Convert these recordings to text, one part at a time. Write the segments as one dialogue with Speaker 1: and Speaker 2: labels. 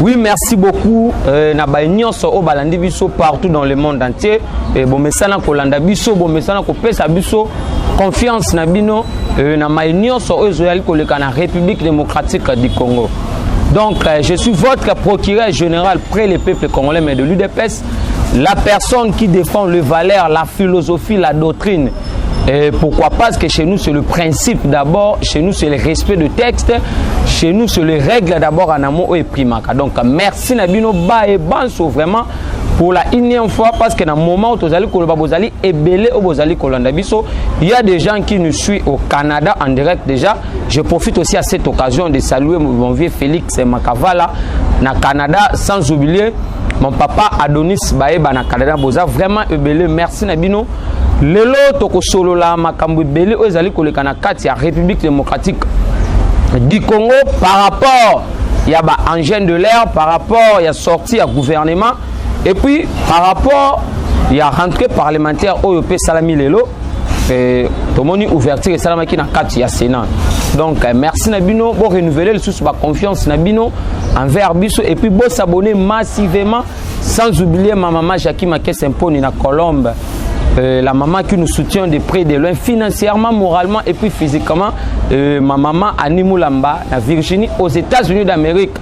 Speaker 1: Oui, merci beaucoup. Balandi biso partout dans le monde entier. Bon messana kolanda biso, bon messana ko pesa biso confiance na bino na maïnionso ozoyali koleka na République démocratique du Congo. Donc je suis votre procureur général près les peuples congolais mais de l'UDPS, la personne qui défend les valeurs, la philosophie, la doctrine. Et pourquoi pas? Parce que chez nous c'est le principe d'abord, chez nous c'est le respect de texte, chez nous c'est les règles d'abord en amont et primaka. Donc merci Nabino Ba et Banso vraiment pour la énième fois parce que dans le moment où vous allez ébélé ou vous allez Biso, il y a des gens qui nous suivent au Canada en direct déjà. Je profite aussi à cette occasion de saluer mon vieux Félix Makavala na Canada, sans oublier mon papa Adonis Baeba na Canada. Boza vraiment ébélé, merci Nabino. Lelo toko solo la makambu belé ozali koleka na kati ya République démocratique du Congo par rapport ya ba engin de l'air, par rapport ya sortie ya gouvernement et puis par rapport ya rentrée parlementaire au pe salami lelo tomoni ouverture salama ki na kati ya Sénat. Donc merci Nabino pour renouveler le sous ba confiance Nabino envers biso et puis bon s'abonner massivement sans oublier ma maman Jackie Makes Imponi na Colombe. La maman qui nous soutient de près de loin, financièrement, moralement et puis physiquement. Ma maman Annie Moulamba, à Virginie, aux États-Unis d'Amérique.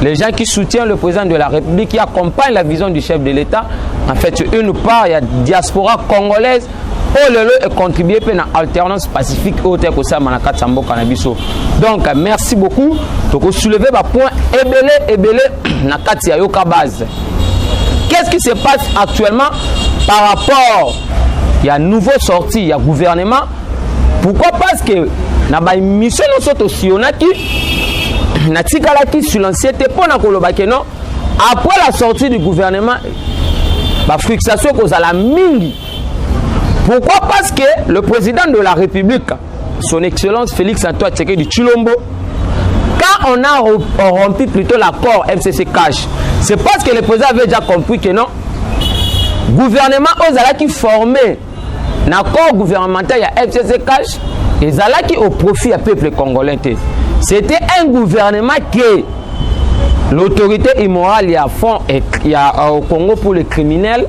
Speaker 1: Les gens qui soutiennent le président de la République, qui accompagnent la vision du chef de l'État. En fait, une part, il y a diaspora congolaise. Oh lelo et contribuer à l'alternance pacifique au Teko Samanaka Tsambo Kanabiso. Donc, merci beaucoup. Donc, soulever le point ébélé, na Katia Yoka base. Qu'est-ce qui se passe actuellement par rapport il y a nouveau sorti, il y a gouvernement. Pourquoi? Parce que na ba mission no soto sionaki na tikalaki sur l'ancienneté pour na kolobake non. Après la sortie du gouvernement, ba fixation cause à la mingi. Pourquoi? Parce que le président de la République, son excellence Félix Antoine Tshisekedi Tshilombo, quand on a rompu plutôt l'accord MCC Cash, c'est parce que le président avait déjà compris que non, gouvernement qui formé l'accord gouvernemental à MCC Cash, et au profit du peuple congolais. C'était un gouvernement que l'autorité immorale y a fond au Congo pour les criminels.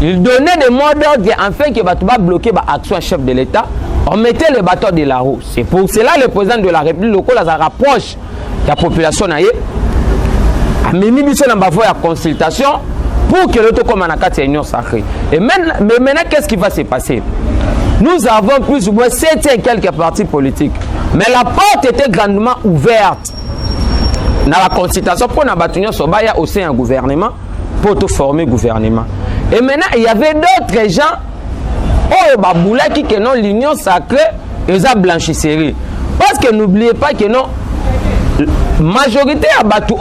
Speaker 1: Il donnait des mots d'ordre afin que les bloquer l'action chef de l'État. On mettait les bateaux de la roue. C'est pour cela que le président de la République locale rapproche de la population. A mis la consultation pour que l'auto comme en union sacrée. Et maintenant, qu'est-ce qui va se passer? Nous avons plus ou moins 7 et quelques partis politiques. Mais la porte était grandement ouverte dans la consultation pour nous au sein du gouvernement, pour tout former le gouvernement. Et maintenant, il y avait d'autres gens qui ont l'union sacrée et la blanchisserie. Parce que n'oubliez pas que non, majorité à Batou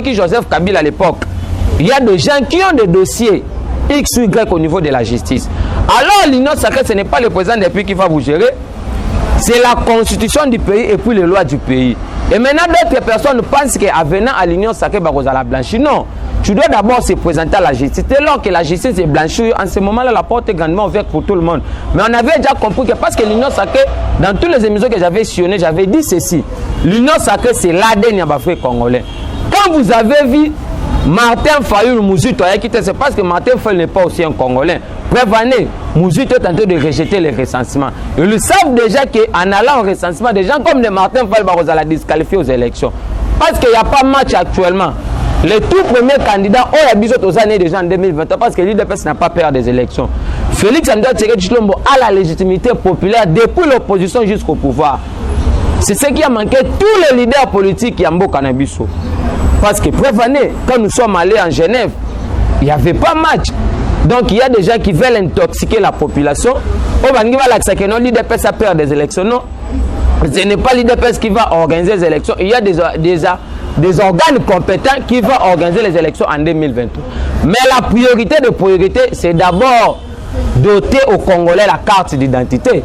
Speaker 1: qui Joseph Kabila à l'époque, il y a des gens qui ont des dossiers X ou Y au niveau de la justice. Alors l'union sacrée, ce n'est pas le président des pays qui va vous gérer, c'est la constitution du pays et puis les lois du pays. Et maintenant, d'autres personnes pensent qu'en venant à l'union sacrée, vous allez blanchir. Non, tu dois d'abord se présenter à la justice. Dès lors que la justice est blanchie, en ce moment-là, la porte est grandement ouverte pour tout le monde. Mais on avait déjà compris que parce que l'union sacrée, dans toutes les émissions que j'avais sillonnées, j'avais dit ceci. L'union sacrée, c'est l'ADN Yabafé congolais. Quand vous avez vu Martin Fayulu Mouzito, c'est parce que Martin Fayulu n'est pas aussi un Congolais. Prévenez, Mouzito est en train de rejeter les recensements. Ils le savent déjà qu'en allant au recensement, des gens comme de Martin Fayulu vont la disqualifier aux élections. Parce qu'il n'y a pas de match actuellement. Les tout premiers candidats ont l'habitude aux années déjà en 2020 parce que l'UDPS n'a pas peur des élections. Félix Antoine Tshisekedi Tshilombo a la légitimité populaire depuis l'opposition jusqu'au pouvoir. C'est ce qui a manqué tous les leaders politiques qui ont Mboka na biso. Parce que prévenez, quand nous sommes allés en Genève, il n'y avait pas match. Donc il y a des gens qui veulent intoxiquer la population. L'IDPS a peur des élections. Non, ce n'est pas l'IDPS qui va organiser les élections. Il y a des organes compétents qui vont organiser les élections en 2023. Mais la priorité de priorité, c'est d'abord doter aux Congolais la carte d'identité.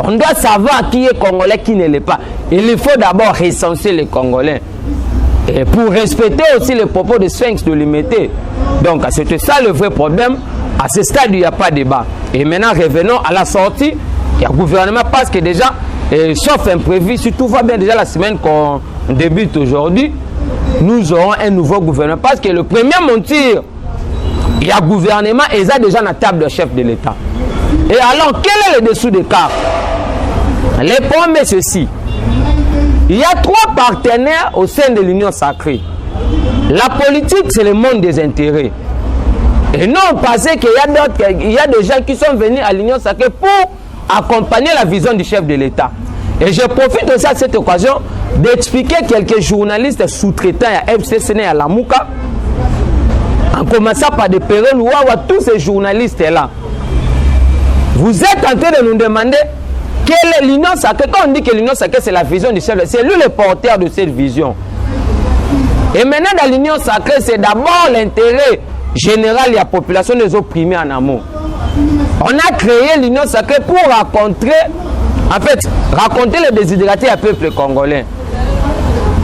Speaker 1: On doit savoir qui est Congolais, qui ne l'est pas. Il faut d'abord recenser les Congolais. Et pour respecter aussi les propos de Sphinx de l'imiter. Donc c'était ça le vrai problème. À ce stade, il n'y a pas de débat. Et maintenant, revenons à la sortie. Il y a le gouvernement parce que déjà, sauf imprévu, si tout va bien déjà la semaine qu'on débute aujourd'hui, nous aurons un nouveau gouvernement. Parce que le premier mentir, il y a gouvernement et ça déjà la table de chef de l'État. Et alors, quel est le dessous des cartes? Les problèmes est ceci. Il y a 3 partenaires au sein de l'Union sacrée. La politique, c'est le monde des intérêts. Et non, parce qu'il y a des gens qui sont venus à l'Union sacrée pour accompagner la vision du chef de l'État. Et je profite aussi à cette occasion d'expliquer quelques journalistes sous-traitants à FCCN et à Lamouka, en commençant par des Perron Ouawa, tous ces journalistes-là. Vous êtes en train de nous demander quelle est l'Union sacrée. Quand on dit que l'Union sacrée, c'est la vision du chef, c'est lui le porteur de cette vision. Et maintenant, dans l'Union sacrée, c'est d'abord l'intérêt général de la population des opprimés en amont. On a créé l'Union sacrée pour raconter les désidératés du peuple congolais.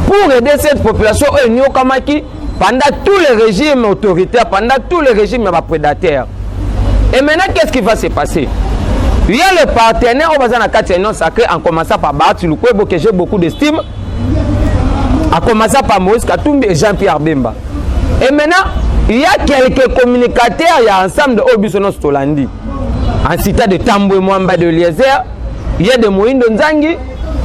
Speaker 1: Pour aider cette population, pendant tous les régimes autoritaires, pendant tous les régimes prédateurs. Et maintenant, qu'est-ce qui va se passer? Il y a les partenaires au bazar de l'Union sacrée, en commençant par Baatu Lukwebo, que j'ai beaucoup d'estime, en commençant par Moïse Katumbi et Jean-Pierre Bemba. Et maintenant, il y a quelques communicateurs, il y a ensemble de Obisono Stolandi, en citant de Tamboué Mwamba de Eliezer, il y a de Moïndo Nzangi,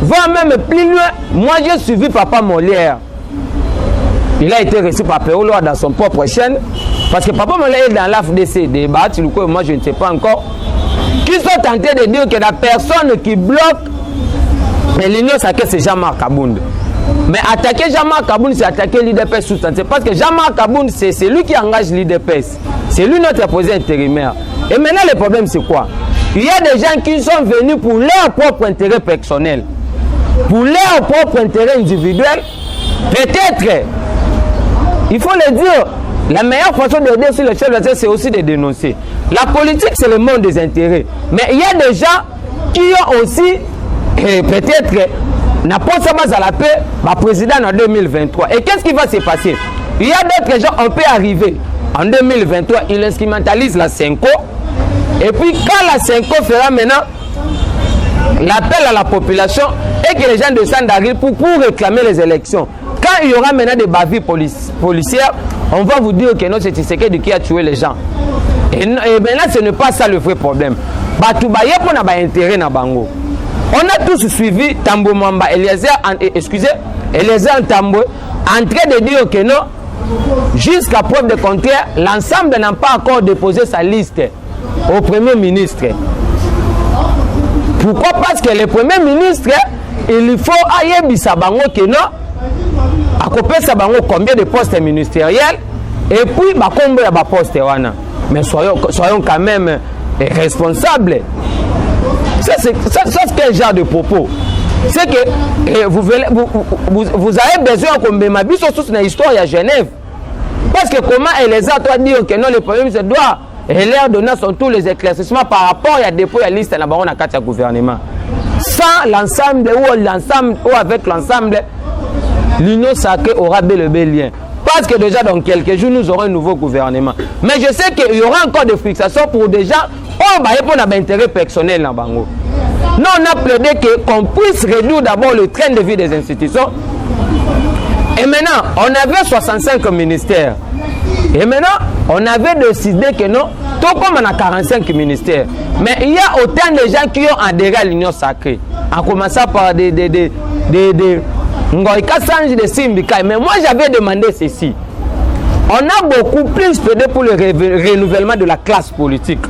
Speaker 1: voire même plus loin, moi j'ai suivi Papa Molière. Il a été reçu par Péolo dans son propre chaîne, parce que Papa Molière est dans l'AFDC, des Baatu Lukwebo, moi je ne sais pas encore, qui sont tentés de dire que la personne qui bloque l'Union sacrée, c'est Jean-Marc Abound. Mais attaquer Jean-Marc Abound, c'est attaquer l'IDPS sous-tenté. Parce que Jean-Marc Abound, c'est lui qui engage l'IDPS. C'est lui notre président intérimaire. Et maintenant, le problème, c'est quoi? Il y a des gens qui sont venus pour leur propre intérêt personnel, pour leur propre intérêt individuel. Peut-être, il faut le dire, la meilleure façon d'aider sur le chef d'État, c'est aussi de dénoncer. La politique, c'est le monde des intérêts. Mais il y a des gens qui ont aussi, peut-être, n'a pas ça à la paix, ma président en 2023. Et qu'est-ce qui va se passer? Il y a d'autres gens, on peut arriver en 2023, ils instrumentalisent la Senko. Et puis, quand la Senko fera maintenant l'appel à la population et que les gens descendent d'arriver pour réclamer les élections, quand il y aura maintenant des bavures policières, on va vous dire que non, c'est Tshisekedi qui a tué les gens. Et maintenant, ce n'est pas ça le vrai problème. Batoubaye pour n'a pas intérêt na bango. On a tous suivi Tamboué Mwamba, Eliezer Tamboué, en train de dire que non, jusqu'à preuve de contraire, l'ensemble n'a pas encore déposé sa liste au Premier ministre. Pourquoi? Parce que le Premier ministre, il faut aïe Sabango que non, à couper Sabango combien de postes ministériels, et puis combien de postes wana. Mais soyons quand même responsables. Ça, c'est quel genre de propos? C'est que vous avez besoin qu'on me bise sur une histoire à Genève. Parce que comment les autres dire que non, le problème se doit et leur donner sont tous les éclaircissements par rapport à dépôt à liste na bango na kati ya gouvernement. Sans l'ensemble ou avec l'ensemble, l'Union sacrée aura bel et bel lien. Parce que déjà dans quelques jours, nous aurons un nouveau gouvernement. Mais je sais qu'il y aura encore des fixations pour des gens pour un intérêt personnel dans Bango. Nous, on a plaidé qu'on puisse réduire d'abord le train de vie des institutions. Et maintenant, on avait 65 ministères. Et maintenant, on avait décidé que non, tout comme on a 45 ministères. Mais il y a autant de gens qui ont adhéré à l'Union sacrée. En commençant par des Ngoïka Sanji de Simbika. Mais moi, j'avais demandé ceci. On a beaucoup plus plaidé pour le renouvellement de la classe politique.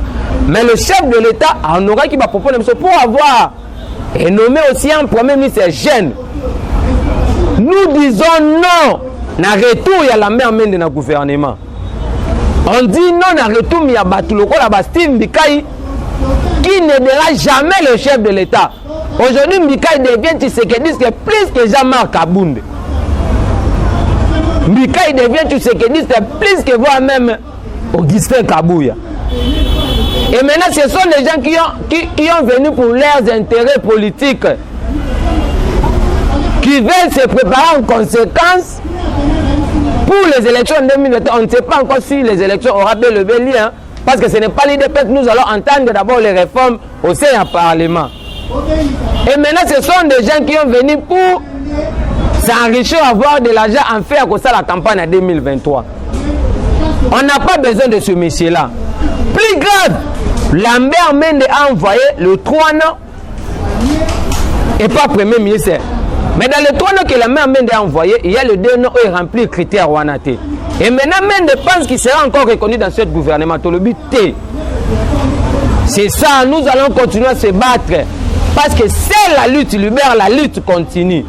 Speaker 1: Mais le chef de l'État en aura qui va proposer pour avoir et nommé aussi un premier ministre jeune. Nous disons non na retour ya la main mende na gouvernement. On dit non na retour ya batu lokola ba Steve Mbikai qui n'aidera jamais le chef de l'État. Aujourd'hui Mbikai devient Tshisekedi plus que Jean-Marc Kabunde. Mbikai devient Tshisekedi plus que voire même Augustin Kabouya. Et maintenant ce sont les gens qui ont venu pour leurs intérêts politiques, qui veulent se préparer en conséquence pour les élections en 2021. On ne sait pas encore si les élections auront bel et bien lieu, hein, parce que ce n'est pas l'idée que nous allons entendre d'abord les réformes au sein du Parlement. Et maintenant, ce sont des gens qui ont venu pour s'enrichir, avoir de l'argent en faire comme ça la campagne en 2023. On n'a pas besoin de ce monsieur-là. Plus grave, Lambert Mende a envoyé le 3 ans et pas premier ministre. Mais dans les 3 ans que Lambert Mende a envoyé, il y a le 2 ans où il remplit les critères Wanate. Et maintenant, Mende pense qu'il sera encore reconnu dans ce gouvernement. Le but T. C'est ça, nous allons continuer à se battre. Parce que c'est la lutte, Lubert, la lutte continue.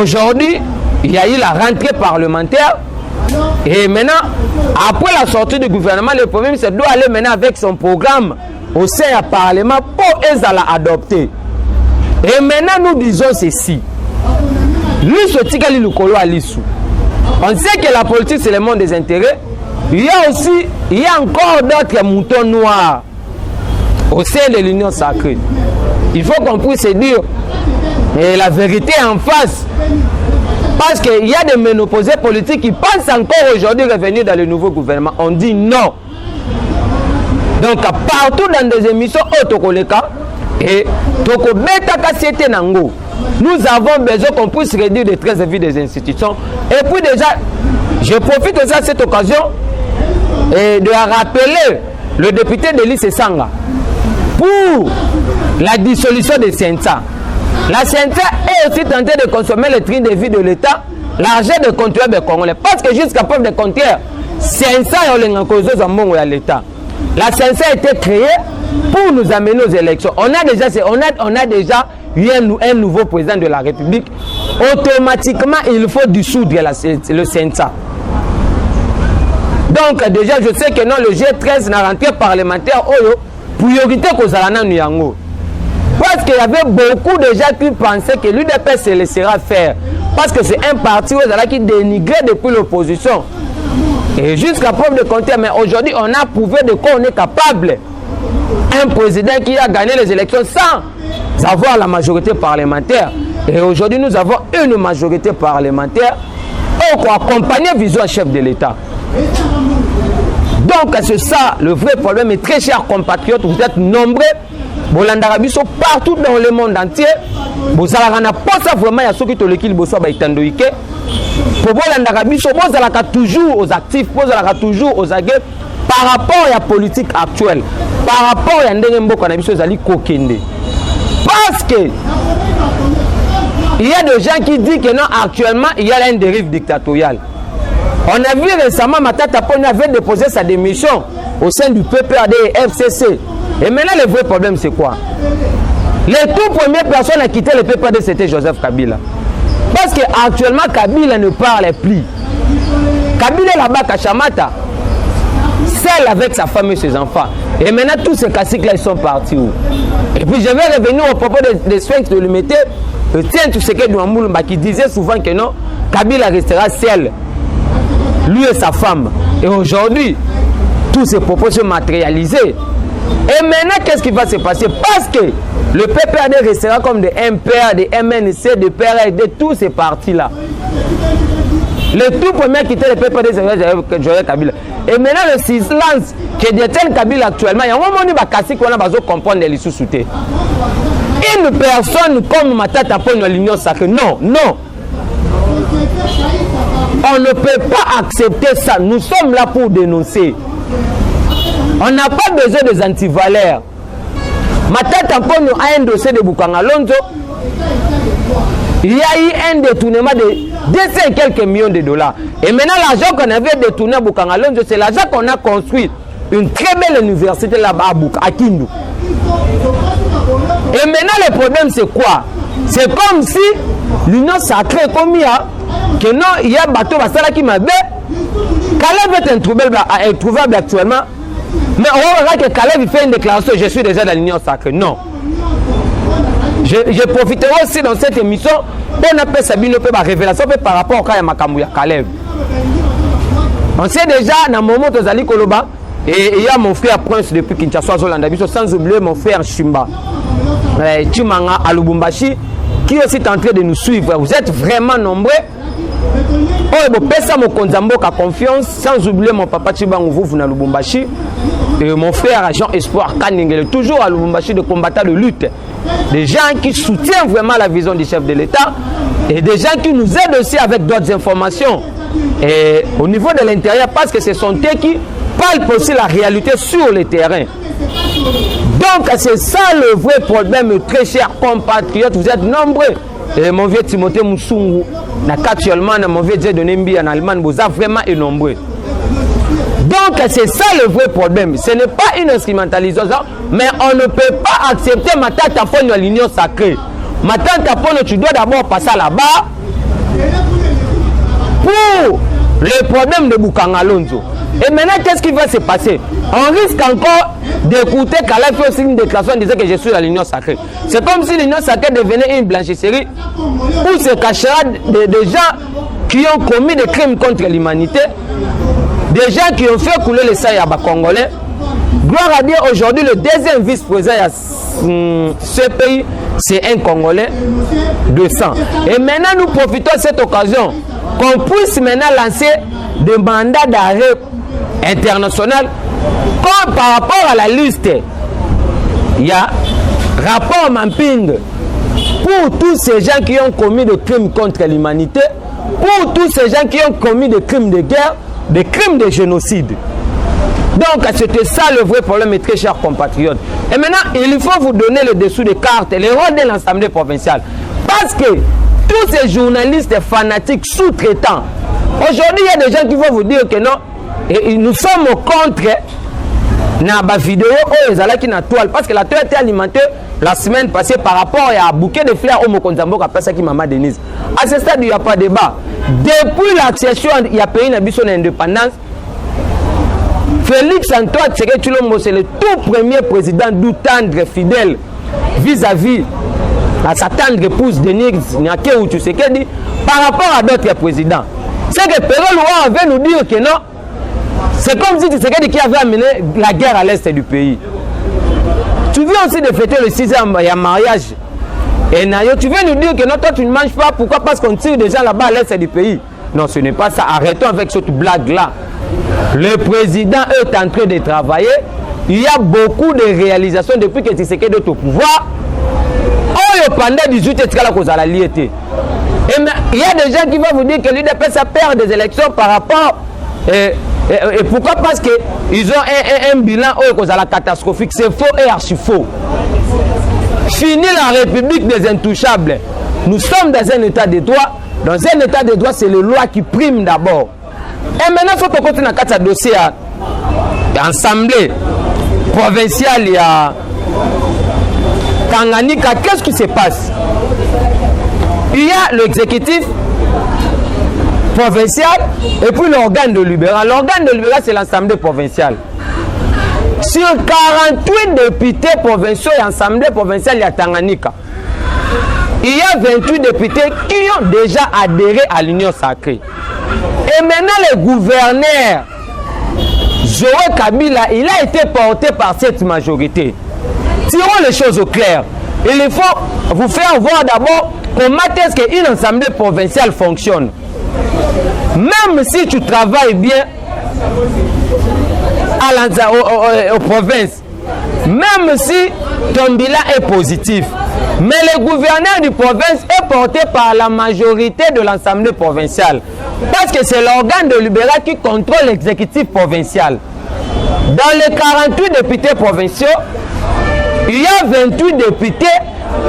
Speaker 1: Aujourd'hui, il y a eu la rentrée parlementaire. Et maintenant, après la sortie du gouvernement, le Premier ministre doit aller maintenant avec son programme au sein du Parlement pour l'adopter. Et maintenant, nous disons ceci. On sait que la politique, c'est le monde des intérêts. Il y a encore d'autres moutons noirs au sein de l'Union sacrée. Il faut qu'on puisse se dire la vérité en face. Parce qu'il y a des ménopausés politiques qui pensent encore aujourd'hui revenir dans le nouveau gouvernement. On dit non. Donc partout dans des émissions Otokoleka et Tokobeta Kassiete Nango, nous avons besoin qu'on puisse réduire les très vies des institutions. Et puis déjà, je profite de cette occasion de rappeler le député de Lys Sanga pour la dissolution de Sensa. La CNTA est aussi tentée de consommer le train de vie de l'État, l'argent des contribuables congolais. Parce que jusqu'à preuve de contraire, CNTA est l'État. La CNTA a été créée pour nous amener aux élections. On a déjà eu un nouveau président de la République. Automatiquement, il faut dissoudre le CNTA. Donc déjà, je sais que non, le G13 n'a rentré parlementaire, priorité qu'aux Alana Nuyango. Parce qu'il y avait beaucoup de gens qui pensaient que l'UDPS se laissera faire. Parce que c'est un parti qui dénigrait depuis l'opposition. Et jusqu'à preuve de contraire, mais aujourd'hui, on a prouvé de quoi on est capable. Un président qui a gagné les élections sans avoir la majorité parlementaire. Et aujourd'hui, nous avons une majorité parlementaire pour accompagner vision à chef de l'État. Donc, c'est ça le vrai problème. Et très chers compatriotes, vous êtes nombreux. Bolandarabiso partout dans le monde entier. Bozalaka pas vraiment ya soki to lekili boso ba itandoike. Pour Bolandarabiso bozalaka toujours aux actifs, bozalaka toujours aux aguets par rapport à la politique actuelle, par rapport à ndenge mboka na biso zali kokende. Parce que il y a des gens qui disent que non, actuellement il y a une dérive dictatoriale. On a vu récemment Matata Ponyo avait déposé sa démission au sein du PPRD et FCC. Et maintenant, le vrai problème, c'est quoi? Les tout premières personnes à quitter le PPRD, c'était Joseph Kabila. Parce qu'actuellement, Kabila ne parle plus. Kabila est là-bas, Kachamata, seul avec sa femme et ses enfants. Et maintenant, tous ces classiques-là, ils sont partis où? Et puis, je vais revenir au propos des Sphinx de l'Humanité. Tiens, tu sais que Douamboulumba qui disait souvent que non, Kabila restera seul, lui et sa femme. Et aujourd'hui, tous ces propos sont matérialisés. Et maintenant, qu'est-ce qui va se passer? Parce que le PPRD restera comme des MPR, des MNC, des PRD, de tous ces partis-là. Le tout premier qui était le PPRD, c'est Joël Kabila. Et maintenant, le silence qui détient Kabila actuellement, il y a un moment où on va comprendre les sous-soutés. Une personne comme Matata Ponyo l'Union sacrée, non, non. On ne peut pas accepter ça. Nous sommes là pour dénoncer. On n'a pas besoin des antivaleurs. Matata Ponyo a un dossier de Bukanga Lonzo. Il y a eu un détournement de 200 et quelques millions de dollars. Et maintenant, l'argent qu'on avait détourné à Bukanga Lonzo, c'est l'argent qu'on a construit une très belle université là-bas à Kindu. Et maintenant, le problème, c'est quoi? C'est comme si l'Union sacrée, comme il y a que non, il y a bateau basala qui m'a bé. Caleb est introuvable actuellement. Mais on va voir que Caleb fait une déclaration, je suis déjà dans l'union sacrée. Non. Je profiterai aussi dans cette émission pour appeler Sabine la révélation par rapport au cas de Makamouya Caleb. On sait déjà, dans le moment où Zali Koloba, et il y a mon frère Prince depuis Kinshasa, sans oublier mon frère Chimba, Chimanga à Lubumbashi, qui est aussi en train de nous suivre. Vous êtes vraiment nombreux. Oh, bon, pesa mon konzambo a confiance, sans oublier mon papa Chibangouvou na Lubumbashi, et mon frère Jean Espoir Kaningele, toujours à Lubumbashi, de combattants de lutte. Des gens qui soutiennent vraiment la vision du chef de l'État et des gens qui nous aident aussi avec d'autres informations. Et au niveau de l'intérieur, parce que ce sont eux qui parlent aussi la réalité sur le terrain. Donc c'est ça le vrai problème, très chers compatriotes, vous êtes nombreux. Et mon vieux Timothée Moussoungou, actuellement, mon vieux Dieu de Nembi en Allemagne, vous êtes vraiment nombreux. Donc c'est ça le vrai problème. Ce n'est pas une instrumentalisation, mais on ne peut pas accepter ma tante à fond de l'union sacrée. Ma tante à fond, tu dois d'abord passer là-bas pour le problème de Bukangalonzo. Et maintenant, qu'est-ce qui va se passer? On risque encore d'écouter Caleb fait aussi une déclaration disant que je suis à l'union sacrée. C'est comme si l'union sacrée devenait une blanchisserie où se cachera des gens qui ont commis des crimes contre l'humanité, des gens qui ont fait couler le sang à Congolais. Gloire à Dieu, aujourd'hui, le deuxième vice-président de ce pays, c'est un Congolais de sang. Et maintenant, nous profitons de cette occasion qu'on puisse maintenant lancer des mandats d'arrêt international. Comme par rapport à la liste, il y a rapport Mamping pour tous ces gens qui ont commis des crimes contre l'humanité, pour tous ces gens qui ont commis des crimes de guerre, des crimes de génocide. Donc c'était ça le vrai problème, mes très chers compatriotes. Et maintenant, il faut vous donner le dessous des cartes, les rôles de l'Assemblée provinciale. Parce que tous ces journalistes fanatiques sous-traitants, aujourd'hui il y a des gens qui vont vous dire que non, et nous sommes contre la vidéo qui na toile, parce que la toile était alimentée la semaine passée par rapport à un bouquet de fleurs au Mokonzambo qui a qui Maman Denise. À ce stade, il n'y a pas de débat. Depuis l'accession, il y a pays son indépendance. Félix Antoine Tshisekedi Tshilombo, c'est le tout premier président d'Outandre fidèle vis-à-vis à sa tendre épouse Denise Nyakeou Tshisekedi par rapport à d'autres présidents. C'est que Péro Loua avait nous dire que non, c'est comme si Tshisekedi qui avait amené la guerre à l'est du pays. Tu viens aussi de fêter le 6e, il y a mariage. Et tu viens nous dire que non, toi tu ne manges pas. Pourquoi? Parce qu'on tire déjà là-bas à l'est du pays. Non, ce n'est pas ça. Arrêtons avec cette blague-là. Le président est en train de travailler. Il y a beaucoup de réalisations depuis que Tshisekedi est au pouvoir. Oh, pendant 18 ans, il y a des gens qui vont vous dire que l'UDPS a perdu des élections par rapport. Et pourquoi? Parce qu'ils ont un bilan catastrophique. C'est faux et archi faux. Fini la République des intouchables. Nous sommes dans un état de droit. Dans un état de droit, c'est les lois qui priment d'abord. Et maintenant, il faut qu'on continue à ce dossier à l'Assemblée provinciale. Il y a Tanganyika. Qu'est-ce qui se passe? Il y a l'exécutif provincial et puis l'organe de libéral. L'organe de libéral, c'est l'Assemblée provinciale. Sur 48 députés provinciaux et Assemblée provinciale, il y a Tanganyika. Il y a 28 députés qui ont déjà adhéré à l'Union sacrée. Et maintenant, le gouverneur Joël Kabila, il a été porté par cette majorité. Tirons les choses au clair. Il faut vous faire voir d'abord comment est-ce qu'une assemblée provinciale fonctionne. Même si tu travailles bien aux provinces, même si ton bilan est positif, mais le gouverneur du province est porté par la majorité de l'Assemblée provinciale. Parce que c'est l'organe de libéral qui contrôle l'exécutif provincial. Dans les 48 députés provinciaux, il y a 28 députés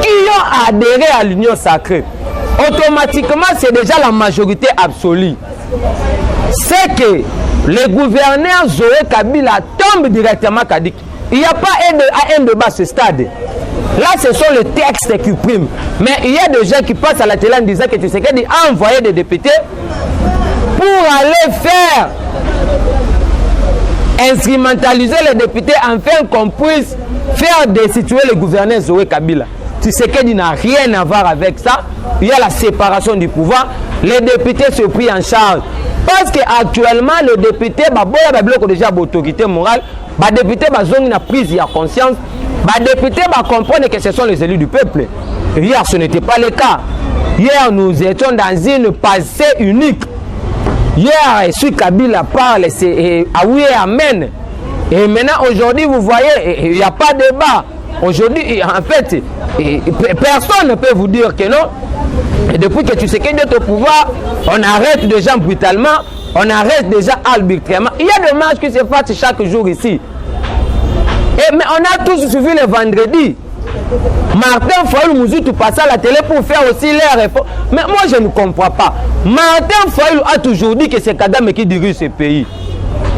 Speaker 1: qui ont adhéré à l'Union sacrée. Automatiquement, c'est déjà la majorité absolue. C'est que le gouverneur Zoé Kabila tombe directement Kadik. Il n'y a pas un débat à ce stade. Là, ce sont les textes qui priment. Mais il y a des gens qui passent à la télé en disant que Tshisekedi a envoyé des députés pour aller faire instrumentaliser les députés afin qu'on puisse faire destituer le gouverneur Zoé Kabila. Tshisekedi n'a rien à voir avec ça. Il y a la séparation du pouvoir. Les députés se prennent en charge. Parce qu'actuellement, les députés, ils ont déjà l'autorité morale. Les députés ont une prise de conscience. Les députés comprennent que ce sont les élus du peuple. Hier, ce n'était pas le cas. Hier, nous étions dans une passée unique. Hier, si Kabila parle, c'est ah oui, amen. Et maintenant, aujourd'hui, vous voyez, il n'y a pas de débat. Aujourd'hui, en fait, personne ne peut vous dire que non. Et depuis que tu sais qu'il est au pouvoir, on arrête des gens brutalement, on arrête des gens arbitrairement. Il y a des marches qui se passent chaque jour ici. Mais on a tous suivi le vendredi. Martin Fayulu Mouzoutou passe à la télé pour faire aussi les réformes. Mais moi, je ne comprends pas. Martin Fayulu a toujours dit que c'est Kagame qui dirige ce pays.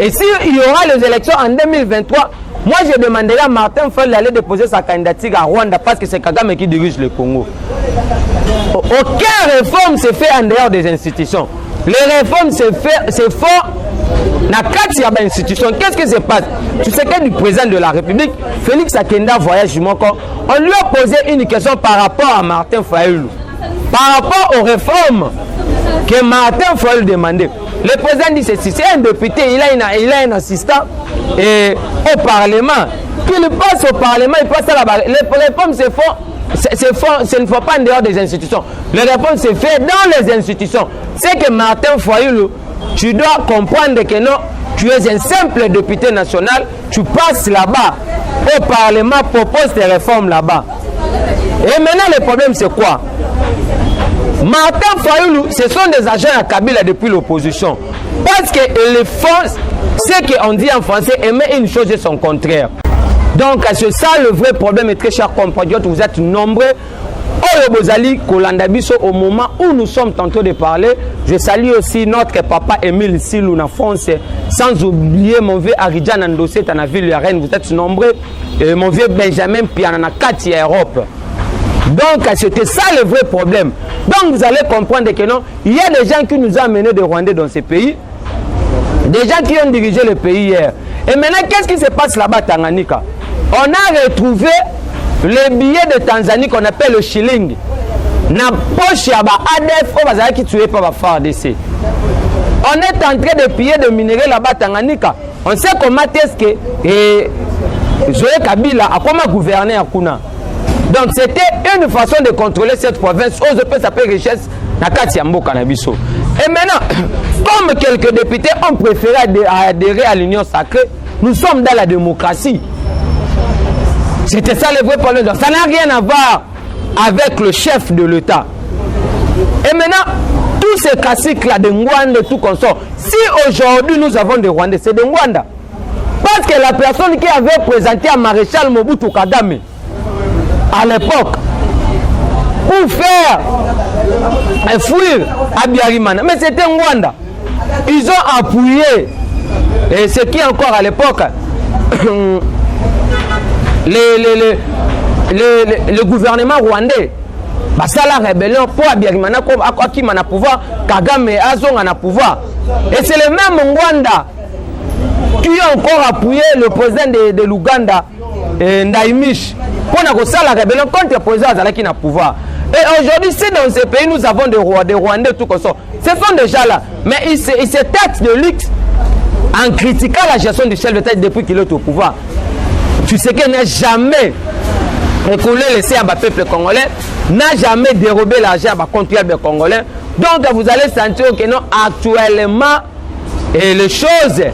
Speaker 1: Et s'il y aura les élections en 2023, moi, je demanderai à Martin Fayulu d'aller déposer sa candidature à Rwanda parce que c'est Kagame qui dirige le Congo. Aucune réforme se fait en dehors des institutions. Les réformes se font dans quatre institutions. Qu'est-ce qui se passe? Tu sais que du président de la République, Félix Akenda voyage du Moko, on lui a posé une question par rapport à Martin Fayulu. Par rapport aux réformes que Martin Fayulu demandait. Le président dit ceci, c'est un député, il a un assistant au Parlement. Puis il passe au Parlement, il passe à la barre. Les réformes se font. Ce ne faut pas en dehors des institutions. Les réformes se font dans les institutions. C'est que Martin Fayulu, tu dois comprendre que non, tu es un simple député national, tu passes là-bas au Parlement, propose tes réformes là-bas. Et maintenant, le problème, c'est quoi? Martin Fayulu, ce sont des agents à Kabila depuis l'opposition. Parce qu'ils font ce qu'on dit en français, aimer une chose et son contraire. Donc, c'est ça le vrai problème, et très chers compatriotes, vous êtes nombreux. Au moment où nous sommes tantôt de parler, je salue aussi notre papa Émile Silou na France, sans oublier mon vieux Aridjan Andossé, dans la ville de la Reine, vous êtes nombreux, et mon vieux Benjamin Pianana Kati Europe. Donc, c'était ça le vrai problème. Donc, vous allez comprendre que non, il y a des gens qui nous ont amenés de Rwandais dans ces pays, des gens qui ont dirigé le pays hier. Et maintenant, qu'est-ce qui se passe là-bas, Tanganyika? On a retrouvé le billet de Tanzanie qu'on appelle le shilling. Na poche ya ba ADF au bazali qui tué par la FARDC. On est en train de piller de minerais là-bas Tanganyika. On sait comment est-ce que Zoé Kabila a comment gouverner à Kuna. Donc c'était une façon de contrôler cette province. Ose peut s'appeler richesse na kati ya mboka na biso. Et maintenant, comme quelques députés ont préféré adhérer à l'Union sacrée, nous sommes dans la démocratie. C'était ça le vrai problème. Donc, ça n'a rien à voir avec le chef de l'État. Et maintenant, tous ces classiques-là de Rwanda, tout comme ça, si aujourd'hui nous avons des Rwandais, c'est de Rwanda. Parce que la personne qui avait présenté à Maréchal Mobutu Kagame, à l'époque, pour faire fuir Abiyarimana, mais c'était Rwanda. Ils ont appuyé, et ce qui est encore à l'époque, le gouvernement rwandais, ça la rébellion pour Abiyarimana, qui m'a pouvoir, Kagame Azong a pouvoir. Et c'est le même Rwanda qui a encore appuyé le président de l'Ouganda, Ndaimish, pour la rébellion contre le président Azalaki na pouvoir. Et aujourd'hui, si dans ces pays nous avons des Rwandais, tout comme ça, ce sont déjà là. Mais ils se tâtent de luxe en critiquant la gestion du chef de tête depuis qu'il est au pouvoir. Tu sais qu'il n'a jamais écoulé laissé à peuple congolais, n'a jamais dérobé l'argent à contribuable congolais. Donc vous allez sentir que non, actuellement, les choses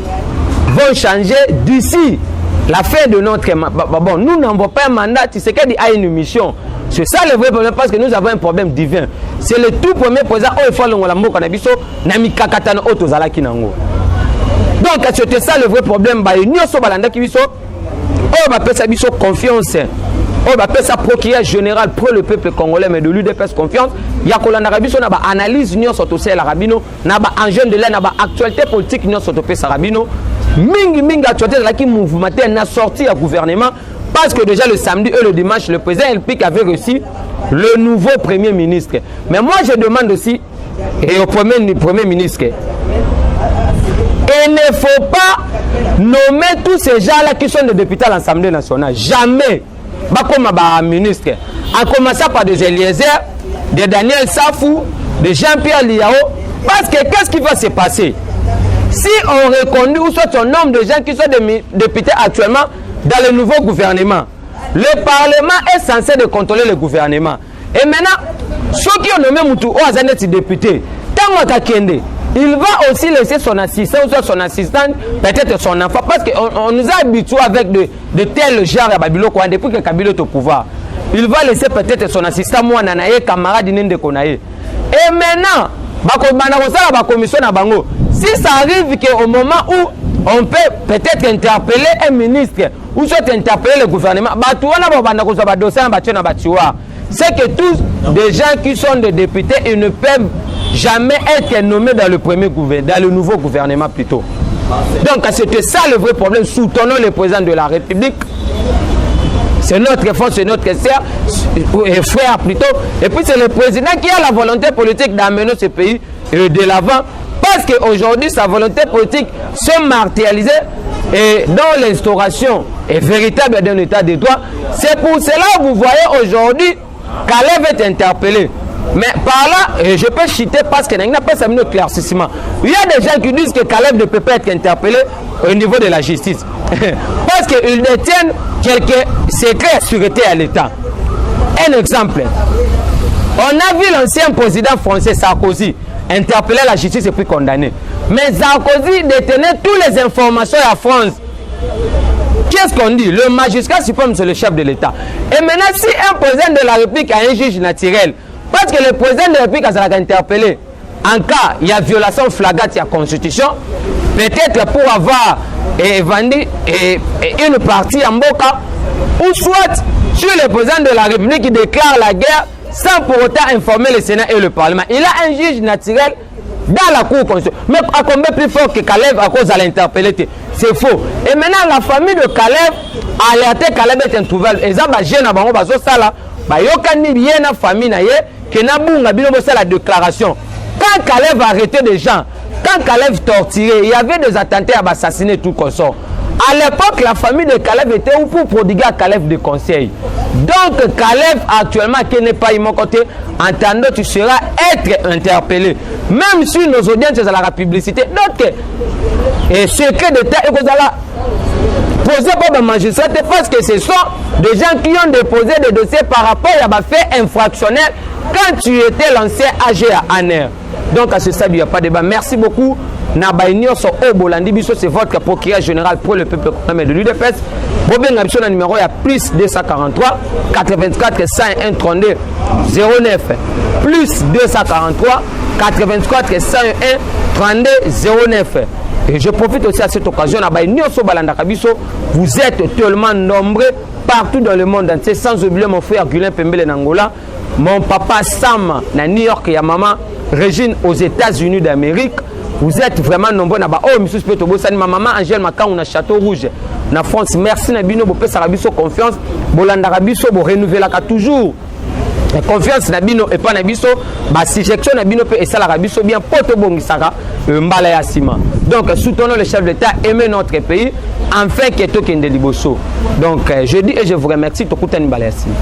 Speaker 1: vont changer d'ici la fin de notre mandat. Bon, nous n'avons pas un mandat, tu sais qu'il a une mission. C'est ça le vrai problème parce que nous avons un problème divin. C'est le tout premier président où il faut l'envoyer qu'on a biso nami kakatana otozala kinango. Donc c'était ça le vrai problème. Bah nous sommes balanda qui biso. Oh bah pesa biso confiance. Oh bah pesa procureur général pour le peuple congolais mais de l'UDPS confiance. Ya kolanda biso na ba analyse nous sur tout la rabino na ba enjeu de la na ba actualité politique nous sur tout pesa rabino. Mingi actualité la qui mouvementé na sorti à gouvernement. Parce que déjà le samedi et le dimanche, le président Elpic avait reçu le nouveau premier ministre. Mais moi, je demande aussi, et au premier ministre, il ne faut pas nommer tous ces gens-là qui sont des députés à l'Assemblée nationale. Jamais. Comme ministre. En commençant par des Eliezer, de Daniel Safou, de Jean-Pierre Liao. Parce que qu'est-ce qui va se passer? Si on reconduit ou soit un nombre de gens qui sont des députés actuellement dans le nouveau gouvernement, le Parlement est censé de contrôler le gouvernement. Et maintenant, ceux qui ont nommé Moutou ou Azanet député, tant Kende, il va aussi laisser son assistant ou son assistante, peut-être son enfant, parce qu'on nous a habitués avec de tels genres à Babylone depuis que Kabila est au pouvoir. Il va laisser peut-être son assistant, moi, Nanaye, camarade Nende Konaye. Et maintenant, si ça arrive qu'au moment où on peut peut-être interpeller un ministre ou soit interpeller le gouvernement, c'est que tous des gens qui sont des députés, ils ne peuvent jamais être nommés dans le nouveau gouvernement plutôt. Donc c'était ça le vrai problème. Soutenons le président de la République. C'est notre effort, c'est notre frère plutôt. Et puis c'est le président qui a la volonté politique d'amener ce pays de l'avant. Parce qu'aujourd'hui, sa volonté politique se matérialise et dans l'instauration est véritable d'un état de droit. C'est pour cela que vous voyez aujourd'hui Kalev est interpellé. Mais par là, je peux citer parce qu'il n'y a pas un éclaircissement. Il y a des gens qui disent que Kalev ne peut pas être interpellé au niveau de la justice. Parce qu'ils détiennent quelques secrets de sûreté à l'État. Un exemple. On a vu l'ancien président français Sarkozy interpeller la justice et puis condamné. Mais Sarkozy détenait toutes les informations à France. Qu'est-ce qu'on dit? Le magistrat suprême, c'est le chef de l'État. Et maintenant, si un président de la République a un juge naturel, parce que le président de la République a interpellé, en cas, il y a violation flagrante de la Constitution, peut-être pour avoir vendu une partie en Boka, ou soit sur le président de la République qui déclare la guerre sans pour autant informer le Sénat et le Parlement. Il a un juge naturel dans la Cour constitutionnelle. Mais à combien plus fort que Kalev à cause de l'interpellé? C'est faux. Et maintenant, la famille de Kalev a alerté Kalev est introuvable. Et ça, il y a des famille qui n'a pas la déclaration. Quand Kalev a arrêté des gens, quand Kalev torturé, il y avait des attentats à assassiner tout consort. À l'époque, la famille de Kalev était où pour prodiguer à Kalev des conseils. Donc, Kalev, actuellement, qui n'est pas à mon côté, entendant, tu seras être interpellé. Même si nos audiences à la publicité. Donc, secret d'État, et vous allez poser par le magistrat parce que ce sont des gens qui ont déposé des dossiers par rapport à des faits infractionnels quand tu étais l'ancien AG à ANER. Donc, à ce stade, il n'y a pas de débat. Merci beaucoup. C'est votre procureur général pour le peuple de l'UDPS. Le numéro est plus 243 84 101 32 09 plus 243 84 101 32 09. Et je profite aussi à cette occasion. Vous êtes tellement nombreux partout dans le monde entier, sans oublier mon frère Gulin Pembele Nangola, mon papa Sam na New York et maman Régine aux États-Unis d'Amérique. Vous êtes vraiment nombreux. Oh, monsieur Speto, ma maman Angèle Makan, na Château Rouge, na France. Merci, Nabino, pour faire confiance. Bolanda Rabiso, pour renouveler toujours. La confiance Nabino et pas Nabiso, si j'action Nabino peut et ça la Rabiso bien poto bongisaka, Mbala Sima. Donc, soutenons le chef d'État, aimez notre pays, enfin, qui est au Kende Liboso. Donc, je dis et je vous remercie, Tokutani Mbala Sima.